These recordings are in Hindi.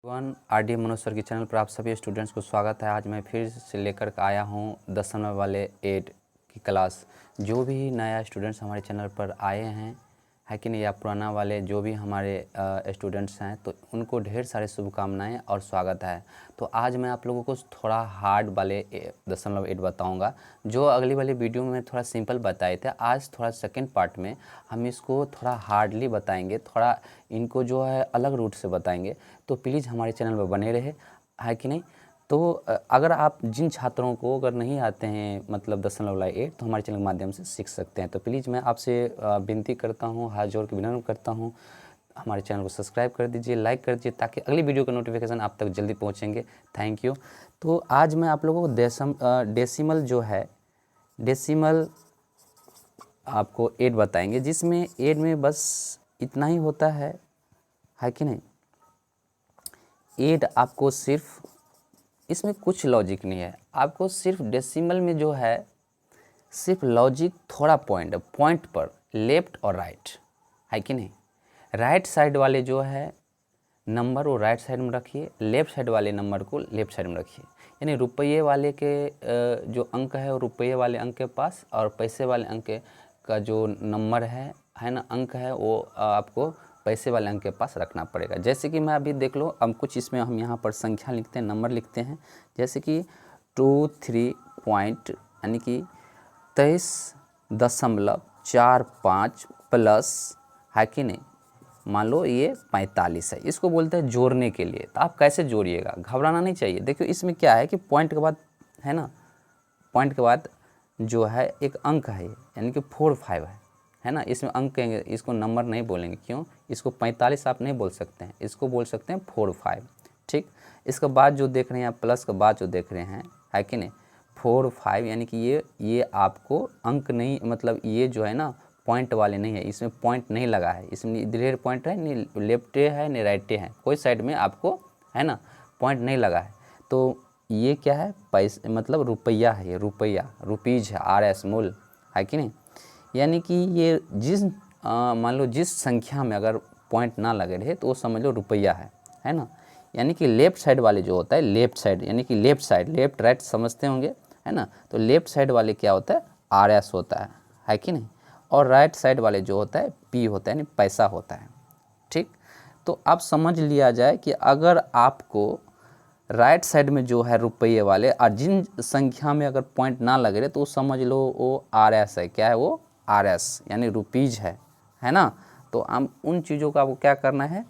वन आरडी मनोज सर के चैनल पर आप सभी स्टूडेंट्स को स्वागत है। आज मैं फिर से लेकर के आया हूँ दशमलव वाले 8 की क्लास। जो भी नया स्टूडेंट्स हमारे चैनल पर आए हैं है कि नहीं, या पुराना वाले जो भी हमारे स्टूडेंट्स हैं तो उनको ढेर सारे शुभकामनाएं और स्वागत है। तो आज मैं आप लोगों को थोड़ा हार्ड वाले दशमलव 8 बताऊंगा। जो अगली वाली वीडियो में थोड़ा सिंपल बताए थे, आज थोड़ा सेकंड पार्ट में हम इसको थोड़ा हार्डली बताएंगे, थोड़ा इनको जो है अलग रूट से बताएंगे। तो प्लीज़ हमारे चैनल पर बने रहे, है कि नहीं। तो अगर आप जिन छात्रों को अगर नहीं आते हैं मतलब दशमलव वाला 8 तो हमारे चैनल के माध्यम से सीख सकते हैं। तो प्लीज़ मैं आपसे विनती करता हूँ, हाथ जोड़ के विनम्र करता हूँ, हमारे चैनल को सब्सक्राइब कर दीजिए, लाइक कर दीजिए, ताकि अगली वीडियो का नोटिफिकेशन आप तक जल्दी पहुँचेंगे। Thank you. तो आज मैं आप लोगों को डेसिमल जो है, डेसिमल आपको 8 बताएंगे, जिसमें 8 में बस इतना ही होता है कि नहीं। 8 आपको सिर्फ, इसमें कुछ लॉजिक नहीं है, आपको सिर्फ डेसिमल में जो है सिर्फ लॉजिक थोड़ा पॉइंट पर लेफ्ट और राइट, है कि नहीं। राइट साइड वाले जो है नंबर वो राइट साइड में रखिए, लेफ़्ट साइड वाले नंबर को लेफ़्ट साइड में रखिए। यानी रुपये वाले के जो अंक है वो रुपये वाले अंक के पास, और पैसे वाले अंक का जो नंबर है ना, अंक है, वो आपको पैसे वाले अंक के पास रखना पड़ेगा। जैसे कि मैं अभी देख लो, अब कुछ इसमें हम यहाँ पर संख्या लिखते हैं, नंबर लिखते हैं, जैसे कि 23 पॉइंट यानी कि 23.45 प्लस, है कि नहीं, मान लो ये 45 है, इसको बोलते हैं जोड़ने के लिए। तो आप कैसे जोड़िएगा, घबराना नहीं चाहिए। देखिए इसमें क्या है कि पॉइंट के बाद है ना, पॉइंट के बाद जो है एक अंक है यानी कि 45 है ना, इसमें अंक कहेंगे, इसको नंबर नहीं बोलेंगे। क्यों, इसको 45 आप नहीं बोल सकते हैं, इसको बोल सकते हैं 45। ठीक, इसके बाद जो देख रहे हैं आप, प्लस के बाद जो देख रहे हैं, है कि नहीं, 45 यानी कि ये आपको अंक नहीं, मतलब ये जो है ना पॉइंट वाले नहीं है, इसमें पॉइंट नहीं लगा है, इसमें इधर पॉइंट है, नहीं लेफ्टे है नहीं राइटे है, कोई साइड में आपको है ना पॉइंट नहीं लगा है। तो ये क्या है, पैसे मतलब रुपया है, ये रुपया, रुपीज है, RS मूल, है कि नहीं। यानी कि ये जिस मान लो जिस संख्या में अगर पॉइंट ना लगे रहे तो वो समझ लो रुपया है ना। यानी कि लेफ़्ट साइड वाले जो होता है, लेफ़्ट साइड यानी कि लेफ़्ट साइड, लेफ़्ट राइट समझते होंगे, है ना। तो लेफ़्ट साइड वाले क्या होता है, RS होता है कि नहीं। और राइट साइड वाले जो होता है P होता है, यानी पैसा होता है। ठीक, तो आप समझ लिया जाए कि अगर आपको राइट साइड में जो है रुपये वाले और जिन संख्या में अगर पॉइंट ना लग रहे तो समझ लो वो RS है। क्या है वो, RS यानी रुपीज है ना। तो हम उन चीज़ों का आपको क्या करना है,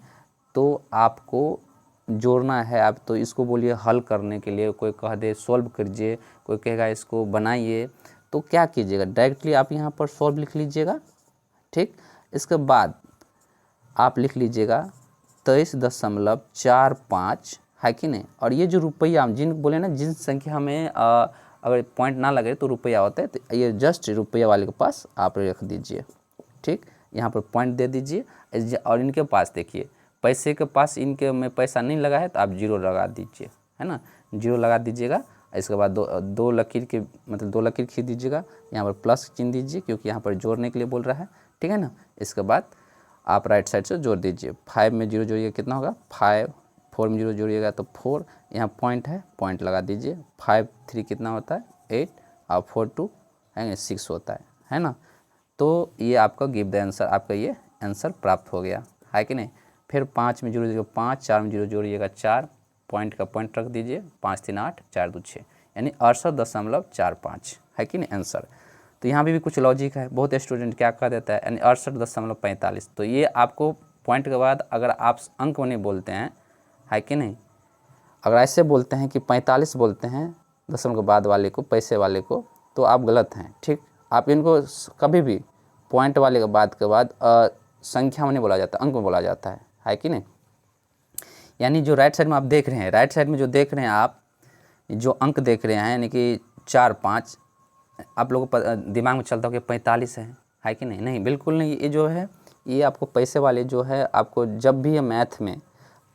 तो आपको जोड़ना है। आप तो इसको बोलिए हल करने के लिए, कोई कह दे सॉल्व कीजिए, कोई कहेगा इसको बनाइए, तो क्या कीजिएगा, डायरेक्टली आप यहाँ पर सॉल्व लिख लीजिएगा। ठीक, इसके बाद आप लिख लीजिएगा 23.45, है कि नहीं। और ये जो रुपया जिन बोले ना, जिन संख्या में अगर पॉइंट ना लगे तो रुपया होता है, तो ये जस्ट रुपया वाले के पास आप रख दीजिए। ठीक, यहाँ पर पॉइंट दे दीजिए। और इनके पास देखिए पैसे के पास, इनके में पैसा नहीं लगा है तो आप जीरो लगा दीजिए, है ना, जीरो लगा दीजिएगा। इसके बाद दो लकीर के मतलब 2 लकीर खींच दीजिएगा, यहाँ पर प्लस चिन्ह दीजिए क्योंकि यहाँ पर जोड़ने के लिए बोल रहा है। ठीक है ना। इसके बाद आप राइट साइड से जोड़ दीजिए। 5 में 0 जोड़िएगा कितना होगा 5, 4 में 0 जोड़िएगा तो 4, यहाँ पॉइंट है, पॉइंट लगा दीजिए। 5 3 कितना होता है 8, और 4 2 है 6 होता है ना। तो ये आपका गिव द आंसर, आपका ये आंसर प्राप्त हो गया, है कि नहीं। फिर 5 में 0 जोड़िएगा 5, 4 में 0 जोड़िएगा 4, पॉइंट का पॉइंट रख दीजिए, 5 3 8, 4 2 6, यानी 68.45, है कि नहीं आंसर। तो यहाँ भी कुछ लॉजिक है। बहुत स्टूडेंट क्या कह देता है, यानी 68.45। तो ये आपको पॉइंट के बाद अगर आप अंक नहीं बोलते हैं, है कि नहीं, अगर ऐसे बोलते हैं कि 45 बोलते हैं दशमलव के बाद वाले को, पैसे वाले को, तो आप गलत हैं। ठीक, आप इनको कभी भी पॉइंट वाले के बाद संख्या में नहीं बोला जाता, अंक में बोला जाता है कि नहीं। यानी जो राइट साइड में आप देख रहे हैं, राइट साइड में जो देख रहे हैं आप, जो अंक देख रहे हैं, यानी कि 4 5, आप लोगों को दिमाग में चलता हो कि 45 है कि नहीं। नहीं, बिल्कुल नहीं। ये जो है ये आपको पैसे वाले जो है, आपको जब भी मैथ में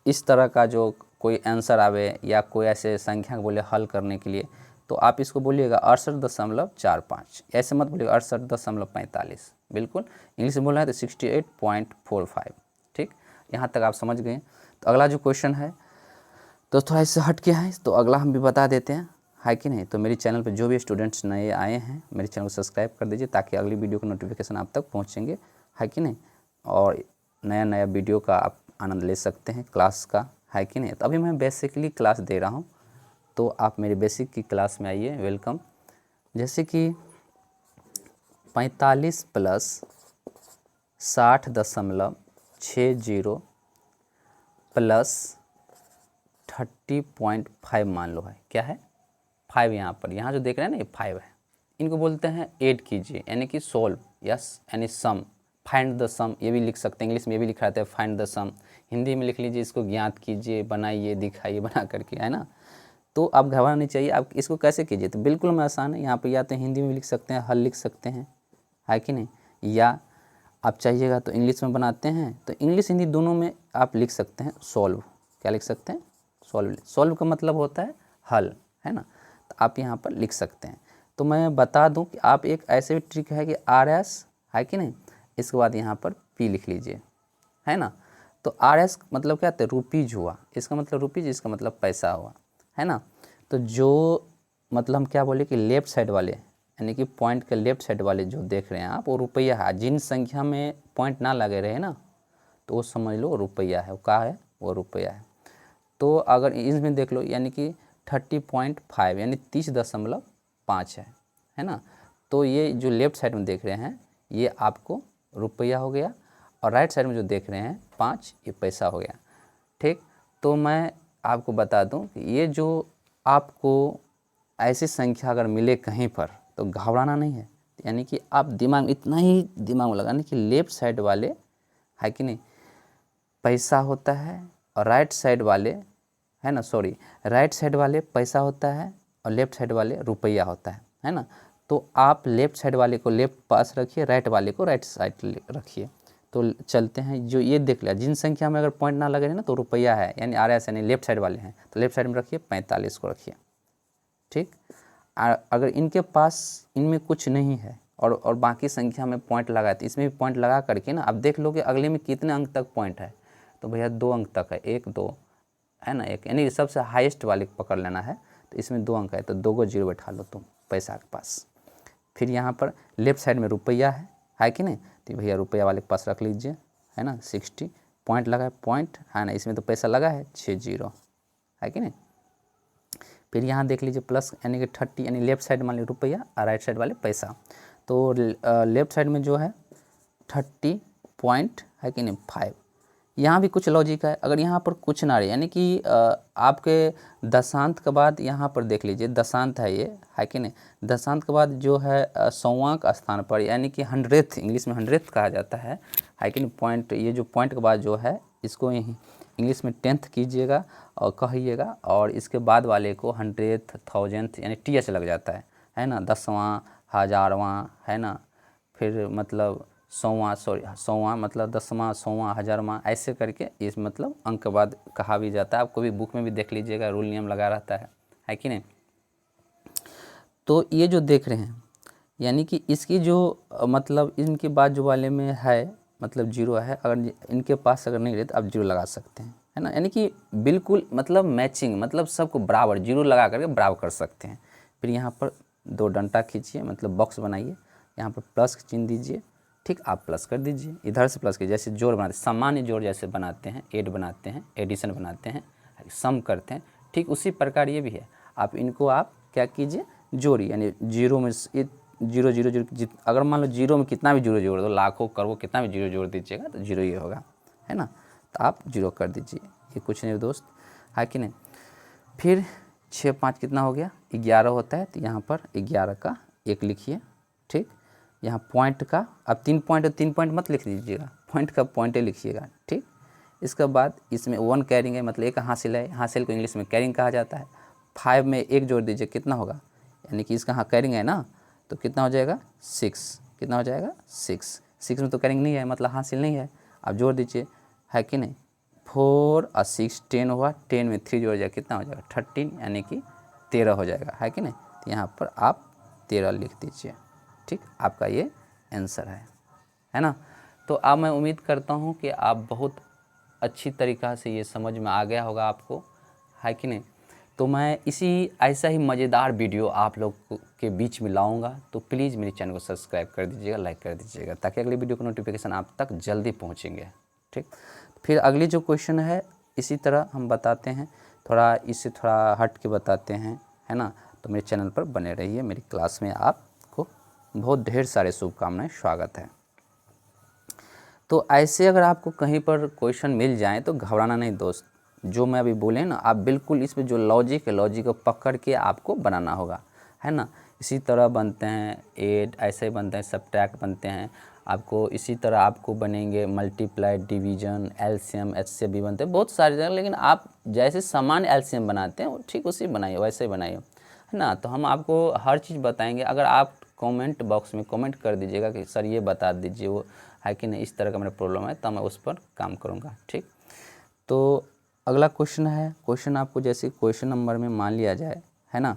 इस तरह का जो कोई आंसर आवे या कोई ऐसे संख्या बोले हल करने के लिए, तो आप इसको बोलिएगा 68.45, ऐसे मत बोलिएगा 68.45। बिल्कुल इंग्लिश में बोलना है तो 68.45। ठीक, यहाँ तक आप समझ गए। तो अगला जो क्वेश्चन है तो थोड़ा इससे हट के है, तो अगला हम भी बता देते हैं, है कि नहीं। तो मेरे चैनल पे जो भी स्टूडेंट्स नए आए हैं मेरे चैनल को सब्सक्राइब कर दीजिए, ताकि अगली वीडियो का नोटिफिकेशन आप तक पहुँचेंगे, है कि नहीं। और नया नया वीडियो का आप आनंद ले सकते हैं क्लास का, है कि नहीं। तो अभी मैं बेसिकली क्लास दे रहा हूँ, तो आप मेरे बेसिक की क्लास में आइए, वेलकम। जैसे कि 45 प्लस 60.60 प्लस 30.5 मान लो है, क्या है 5, यहाँ पर यहाँ जो देख रहे हैं ना ये 5 है, इनको बोलते हैं ऐड कीजिए, यानी कि सोल्व, यस, यानी सम, फाइंड द सम, ये भी लिख सकते हैं, इंग्लिश में ये भी लिखा रहता है फाइंड द सम, हिंदी में लिख लीजिए इसको ज्ञात कीजिए, बनाइए, दिखाइए बना करके, है ना। तो आप घबराना नहीं चाहिए, आप इसको कैसे कीजिए, तो बिल्कुल में आसान है। यहाँ पर या तो हिंदी में लिख सकते हैं, हल लिख सकते हैं, है कि नहीं, या आप चाहिएगा तो इंग्लिश में बनाते हैं, तो इंग्लिश हिंदी दोनों में आप लिख सकते हैं सॉल्व, क्या लिख सकते हैं सॉल्व, सॉल्व का मतलब होता है हल, है ना। तो आप यहाँ पर लिख सकते हैं। तो मैं बता दूं कि आप एक ऐसे भी ट्रिक है कि RS, है कि नहीं, इसके बाद यहाँ पर P लिख लीजिए, है ना। तो RS मतलब क्या होता है, रुपीज हुआ, इसका मतलब रुपीज, इसका मतलब पैसा हुआ, है ना। तो जो मतलब हम क्या बोले कि लेफ़्ट साइड वाले, यानी कि पॉइंट के लेफ़्ट साइड वाले जो देख रहे हैं आप, वो रुपया है। जिन संख्या में पॉइंट ना लगे रहे ना, तो वो समझ लो रुपया है, वो क्या है, वो रुपया है। तो अगर इसमें देख लो, यानी कि 30.5 यानी 30.5 है ना। तो ये जो लेफ़्ट साइड में देख रहे हैं ये आपको रुपया हो गया, और राइट साइड में जो देख रहे हैं 5, ये पैसा हो गया, ठीक। तो मैं आपको बता दूं कि ये जो आपको ऐसी संख्या अगर मिले कहीं पर, तो घबराना नहीं है, यानी कि आप दिमाग, इतना ही दिमाग में लगाने कि लेफ़्ट साइड वाले, है कि नहीं, पैसा होता है, और राइट साइड वाले, है ना, सॉरी, राइट साइड वाले पैसा होता है और लेफ़्ट साइड वाले रुपया होता है ना। तो आप लेफ़्ट साइड वाले को लेफ़्ट पास रखिए, राइट वाले को राइट साइड रखिए। तो चलते हैं, जो ये देख लिया, जिन संख्या में अगर पॉइंट ना लगे ना तो रुपया है, यानी RS, यानी लेफ़्ट साइड वाले हैं, तो लेफ़्ट साइड में रखिए, 45 को रखिए, ठीक। अगर इनके पास इनमें कुछ नहीं है और बाकी संख्या में पॉइंट लगा है, तो इसमें भी पॉइंट लगा करके ना, अब देख लो कि अगले में कितने अंक तक पॉइंट है, तो भैया 2 अंक तक है, 1 2, है ना, एक, यानी सबसे हाईएस्ट वाले को पकड़ लेना है। तो इसमें 2 अंक है, तो 2 को 0 बैठा लो तुम पैसा के पास। फिर यहाँ पर लेफ़्ट साइड में रुपया है कि नहीं, तो भैया रुपया वाले के पास रख लीजिए, है ना। 60 पॉइंट लगा है, पॉइंट है ना, इसमें तो पैसा लगा है 60, है कि नहीं। फिर यहाँ देख लीजिए प्लस, यानी कि 30, यानी लेफ़्ट साइड मान लीजिए रुपया और राइट साइड वाले पैसा। तो लेफ़्ट साइड में जो है 30 पॉइंट, है कि नहीं, 5। यहाँ भी कुछ लॉजिक है, अगर यहाँ पर कुछ ना रहे, यानी कि आपके दशांत के बाद यहाँ पर देख लीजिए, दशांत है ये, है कि नहीं, दशांत के बाद जो है 100वां का स्थान पर, यानी कि 100th, इंग्लिश में 100th कहा जाता है कि नहीं, पॉइंट, ये जो पॉइंट के बाद जो है इसको यहीं इंग्लिश में 10th कीजिएगा और कहिएगा, और इसके बाद वाले को 100th, 1000th, यानी TH लग जाता है ना, 10वां, 1000वां, है ना, फिर मतलब 100वां, सॉरी 100वां मतलब 10वां, 100वां, 1000वां, ऐसे करके इस मतलब अंक के बाद कहा भी जाता है। आपको भी बुक में भी देख लीजिएगा, रूल नियम लगा रहता है कि नहीं। तो ये जो देख रहे हैं, यानी कि इसकी जो मतलब इनके बाद जो वाले में है मतलब 0 है, अगर इनके पास अगर नहीं रहे तो आप 0 लगा सकते हैं, है ना, यानी कि बिल्कुल मतलब मैचिंग, मतलब सबको बराबर 0 लगा करके बराबर कर सकते हैं। फिर यहाँ पर 2 डंडा खींचिए, मतलब बॉक्स बनाइए, यहाँ पर प्लस का चिन्ह दीजिए, ठीक, आप प्लस कर दीजिए, इधर से प्लस कीजिए, जैसे जोड़ बनाते हैं, सामान्य जोड़ जैसे बनाते हैं, ऐड बनाते हैं, एडिशन बनाते हैं, सम करते हैं, ठीक उसी प्रकार ये भी है। आप इनको आप क्या कीजिए, जोड़िए, यानी 0 में 0 0 0, अगर मान लो 0 में कितना भी 0 जोड़ दो, लाखों करोड़ों कितना भी 0 जोड़ दीजिएगा तो 0 ही होगा, है ना। तो आप 0 कर दीजिए, ये कुछ नहीं दोस्त, है कि नहीं। फिर 6 5 कितना हो गया, 11 होता है, तो यहाँ पर 11 का 1 लिखिए, ठीक। यहाँ पॉइंट का, अब 3 पॉइंट, 3 पॉइंट मत लिख दीजिएगा, पॉइंट का पॉइंट लिखिएगा, ठीक। इसके बाद इसमें 1 कैरिंग है, मतलब एक हासिल है, हासिल को इंग्लिश में कैरिंग कहा जाता है। 5 में 1 जोड़ दीजिए, कितना होगा, यानी कि इसका हाँ कैरिंग है ना, तो कितना हो जाएगा 6, कितना हो जाएगा 6, 6 में तो कैरिंग नहीं है, मतलब हासिल नहीं है, आप जोड़ दीजिए, है कि नहीं। 4 और 6 10 हुआ, 10 में 3 जोड़ जाएगा, कितना हो जाएगा 13, यानी कि 13 हो जाएगा, है कि नहीं। तो यहाँ पर आप 13 लिख दीजिए, ठीक, आपका ये आंसर है ना। तो अब मैं उम्मीद करता हूँ कि आप बहुत अच्छी तरीक़ा से ये समझ में आ गया होगा आपको, है कि नहीं। तो मैं इसी ऐसा ही मज़ेदार वीडियो आप लोग के बीच में लाऊंगा, तो प्लीज़ मेरे चैनल को सब्सक्राइब कर दीजिएगा, लाइक कर दीजिएगा, ताकि अगली वीडियो का नोटिफिकेशन आप तक जल्दी पहुंचेंगे। ठीक, फिर अगली जो क्वेश्चन है इसी तरह हम बताते हैं, थोड़ा इससे थोड़ा हट के बताते हैं, है ना। तो मेरे चैनल पर बने रहिए, मेरी क्लास में आपको बहुत ढेर सारे शुभकामनाएं, स्वागत है। तो ऐसे अगर आपको कहीं पर क्वेश्चन मिल जाए तो घबराना नहीं दोस्त, जो मैं अभी बोले ना, आप बिल्कुल इसमें जो लॉजिक है, लॉजिक को पकड़ के आपको बनाना होगा, है ना। इसी तरह बनते हैं ऐड, ऐसे बनते हैं सब्ट्रैक्ट बनते हैं, आपको इसी तरह आपको बनेंगे मल्टीप्लाई, डिवीजन, एलसीएम, एचसीएफ भी बनते हैं बहुत सारी जगह, लेकिन आप जैसे सामान्य एलसीएम बनाते हैं ठीक उसी बनाइए, वैसे ही बनाइए, है ना। तो हम आपको हर चीज़ बताएंगे। अगर आप कमेंट बॉक्स में कमेंट कर दीजिएगा कि सर ये बता दीजिए, वो है कि नहीं, इस तरह का मेरा प्रॉब्लम है, तो मैं उस पर काम करूँगा। ठीक, तो अगला क्वेश्चन है, क्वेश्चन आपको जैसे क्वेश्चन नंबर में मान लिया जाए, है ना,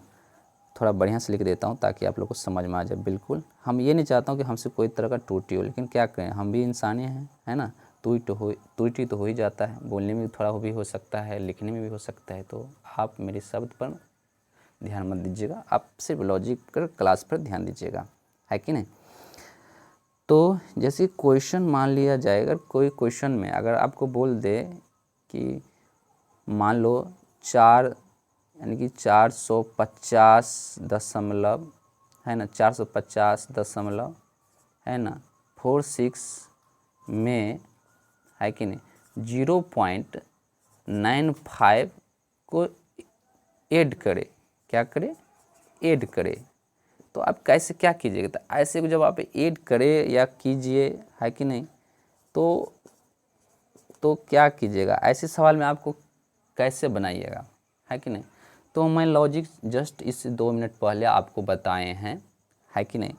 थोड़ा बढ़िया से लिख देता हूँ ताकि आप लोग को समझ में आ जाए। बिल्कुल हम ये नहीं चाहता हूँ कि हमसे कोई तरह का त्रुटि हो, लेकिन क्या करें, हम भी इंसान हैं, है ना। त्रुटि तो हो ही जाता है, बोलने में थोड़ा भी हो सकता है, लिखने में भी हो सकता है। तो आप मेरे शब्द पर ध्यान मत दीजिएगा, आप सिर्फ लॉजिक पर क्लास पर ध्यान दीजिएगा, है कि नहीं। तो जैसे क्वेश्चन मान लिया जाए, अगर कोई क्वेश्चन में अगर आपको बोल दे कि मान लो 4 यानी कि 450 है ना, 450 है ना 46 में, है कि नहीं, 0.95 को ऐड करे, क्या करे, ऐड करे। तो आप कैसे क्या कीजिएगा, तो ऐसे को जब आप ऐड करें या कीजिए, है कि नहीं, तो क्या कीजिएगा, ऐसे सवाल में आपको कैसे बनाइएगा, है कि नहीं। तो मैं लॉजिक जस्ट इस 2 मिनट पहले आपको बताए हैं, है कि नहीं।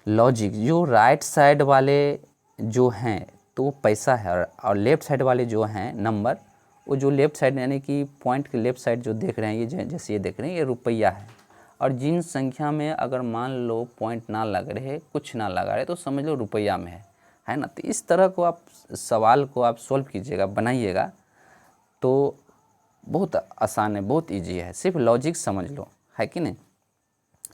लॉजिक जो राइट साइड वाले जो हैं तो पैसा है, और लेफ़्ट साइड वाले जो हैं नंबर, वो जो लेफ़्ट साइड यानी कि पॉइंट के लेफ़्ट साइड जो देख रहे हैं, ये जैसे ये देख रहे हैं, ये रुपया है। और जिन संख्या में अगर मान लो पॉइंट ना लग रहे, कुछ ना लगा रहे, तो समझ लो रुपया में है ना। तो इस तरह को आप सवाल को आप सॉल्व कीजिएगा, बनाइएगा, तो बहुत आसान है, बहुत इजी है, सिर्फ लॉजिक समझ लो, है कि नहीं।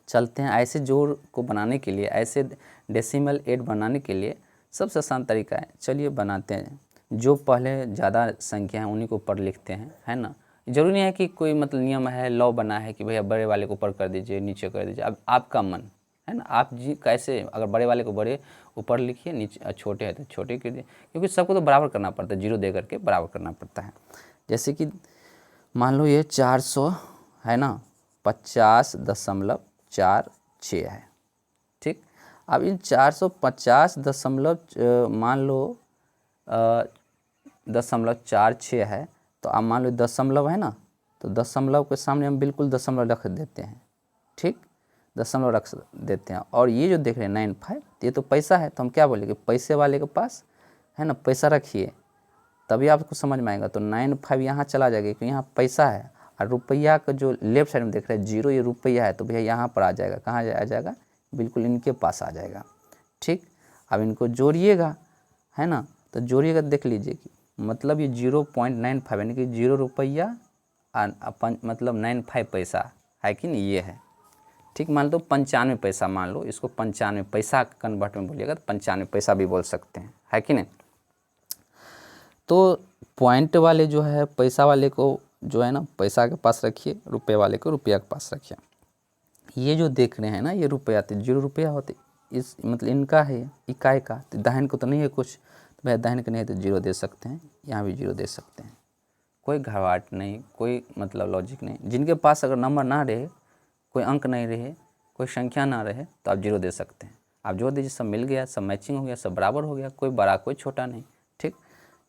चलते हैं ऐसे जोड़ को बनाने के लिए, ऐसे डेसिमल ऐड बनाने के लिए सबसे आसान तरीका है, चलिए बनाते हैं। जो पहले ज़्यादा संख्या है उन्हीं को ऊपर लिखते हैं, है ना। ज़रूरी नहीं है कि कोई मतलब नियम है, लॉ बना है कि भैया बड़े वाले को ऊपर कर दीजिए, नीचे कर दीजिए, अब आपका मन, है ना। आप जी कैसे, अगर बड़े वाले को बड़े ऊपर लिखिए, नीचे छोटे है तो छोटे कर दिए, क्योंकि सबको तो बराबर करना पड़ता है, 0 दे करके बराबर करना पड़ता है। जैसे कि मान लो ये 400 है ना 50.46 है। ठीक, अब इन 450 मान लो 0.46 है, तो आप मान लो दशमलव है ना, तो दशमलव के सामने हम बिल्कुल दशमलव रख देते हैं। ठीक, दशमलव रख देते हैं। और ये जो देख रहे हैं 95, ये तो पैसा है, तो हम क्या बोलेंगे, पैसे वाले के पास, है ना, पैसा रखिए, तभी आपको समझ में आएगा। तो 95 यहाँ चला जाएगा क्योंकि यहाँ पैसा है, और रुपया का जो लेफ्ट साइड में देख रहे हैं 0, ये रुपया है, तो भैया यहाँ पर आ जाएगा, कहाँ आ जाएगा, बिल्कुल इनके पास आ जाएगा। ठीक, अब इनको जोड़िएगा, है ना, तो जोड़िएगा, देख लीजिए कि मतलब ये 0.95 यानी कि 0 रुपया अपन मतलब 95 पैसा, है कि नहीं, ये है। ठीक, मान लो 95 पैसा, मान लो इसको 95 पैसा कन्वर्ट में बोलिएगा तो 95 पैसा भी बोल सकते हैं, है कि नहीं। तो पॉइंट वाले जो है पैसा वाले को जो है ना पैसा के पास रखिए, रुपये वाले को रुपया के पास रखिए। ये जो देख रहे हैं ना ये रुपया, तो 0 रुपया होते, इस मतलब इनका है, इकाई का, तो दाहिने को तो नहीं है कुछ, तो भाई दाहिने को नहीं है तो 0 दे सकते हैं, यहाँ भी 0 दे सकते हैं, कोई घबराहट नहीं, कोई मतलब लॉजिक नहीं। जिनके पास अगर नंबर ना रहे, कोई अंक नहीं रहे, कोई संख्या ना रहे, तो आप 0 दे सकते हैं। आप जोड़ दीजिए, सब मिल गया, सब मैचिंग हो गया, सब बराबर हो गया, कोई बड़ा कोई छोटा नहीं। ठीक,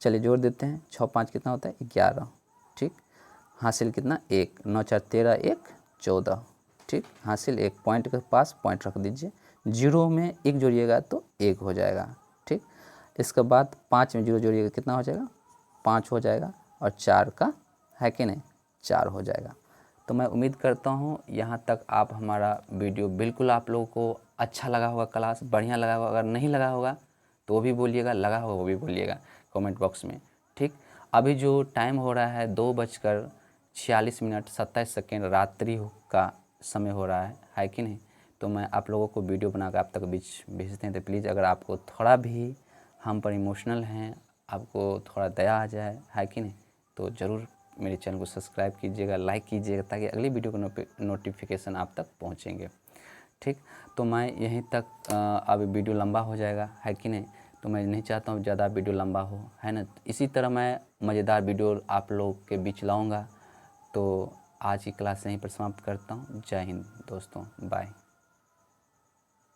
चलिए जोड़ देते हैं, 6 5 कितना होता है, 11। ठीक, हासिल कितना, 1, 9 4 13, 1 14। ठीक, हासिल 1, पॉइंट के पास पॉइंट रख दीजिए, 0 में 1 जोड़िएगा तो 1 हो जाएगा। ठीक, इसके बाद 5 में 0 जोड़िएगा कितना हो जाएगा, 5 हो जाएगा, और 4 का, है कि नहीं, 4 हो जाएगा। तो मैं उम्मीद करता हूँ यहाँ तक आप हमारा वीडियो बिल्कुल आप लोगों को अच्छा लगा होगा, क्लास बढ़िया लगा होगा। अगर नहीं लगा होगा तो वो भी बोलिएगा, लगा होगा वो भी बोलिएगा कमेंट बॉक्स में। ठीक, अभी जो टाइम हो रहा है 2 बजकर 46 मिनट 27 सेकेंड रात्रि का समय हो रहा है कि नहीं। तो मैं आप लोगों को वीडियो बनाकर आप तक बीच भेजते हैं, तो प्लीज़ अगर आपको थोड़ा भी हम पर इमोशनल हैं, आपको थोड़ा दया आ जाए है कि नहीं, तो ज़रूर मेरे चैनल को सब्सक्राइब कीजिएगा, लाइक कीजिएगा, ताकि अगली वीडियो का नोटिफिकेशन आप तक पहुँचेंगे। ठीक, तो मैं यहीं तक अब वीडियो लंबा हो जाएगा है कि नहीं, तो मैं नहीं चाहता हूँ ज़्यादा वीडियो लंबा हो, है ना। इसी तरह मैं मज़ेदार वीडियो आप लोग के बीच लाऊंगा। तो आज की क्लास यहीं पर समाप्त करता हूँ। जय हिंद दोस्तों, बाय।